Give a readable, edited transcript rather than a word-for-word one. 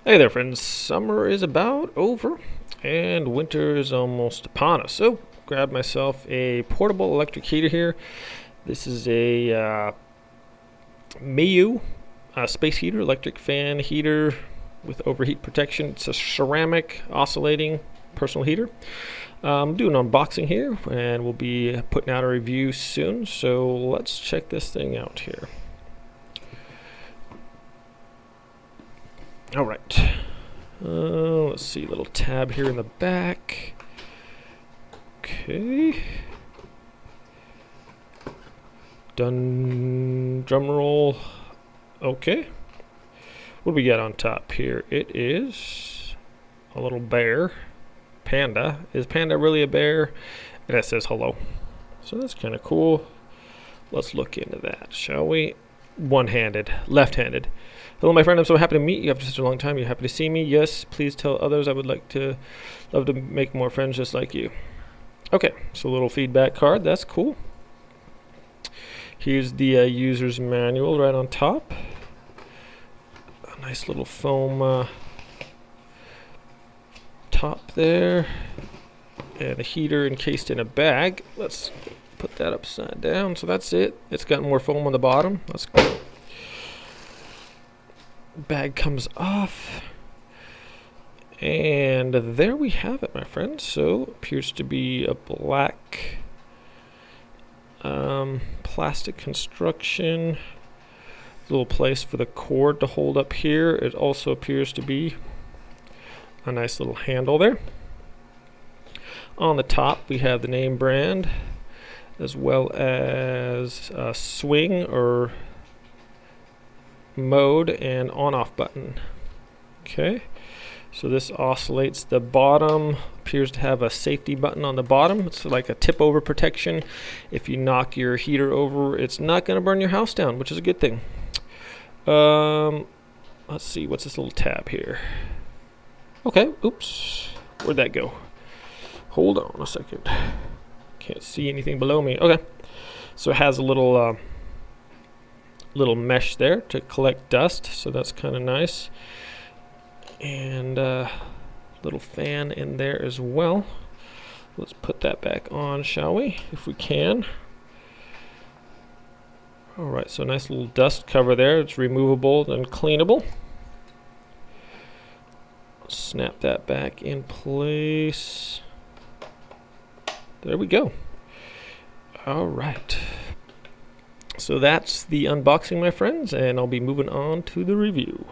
Hey there friends, summer is about over and winter is almost upon us. So grab myself a portable electric heater here. This is a Miuo space heater, electric fan heater with overheat protection. It's a ceramic oscillating personal heater. I'm doing an unboxing here and we'll be putting out a review soon. So let's check this thing out here. All right. Let's see, little tab here in the back. Okay. Done. Drum roll. Okay. What do we got on top here? It is a little bear. Panda. Is Panda really a bear? And it says hello. So that's kind of cool. Let's look into that, shall we? One-handed, left-handed. Hello, my friend. I'm so happy to meet you after such a long time. You're happy to see me? Yes. Please tell others. I would love to make more friends just like you. Okay. So a little feedback card. That's cool. Here's the user's manual right on top. A nice little foam top there, and a heater encased in a bag. Let's put that upside down. So that's it. It's got more foam on the bottom. That's cool. Bag comes off, and there we have it, my friends. So appears to be a black plastic construction. Little place for the cord to hold up here. It also appears to be a nice little handle there. On the top we have the name brand, as well as a swing or mode and on-off button. Okay, so this oscillates. The bottom appears to have a safety button on the bottom. It's like a tip over protection. If you knock your heater over, it's not going to burn your house down, which is a good thing. Let's see, what's this little tab here? Okay, oops, where'd that go? Hold on a second. Can't see anything below me. Okay, so it has a little mesh there to collect dust, so that's kind of nice, and little fan in there as well. Let's put that back on, shall we, if we can. Alright, so nice little dust cover there. It's removable and cleanable. Snap that back in place. There we go. Alright, so that's the unboxing, my friends, and I'll be moving on to the review.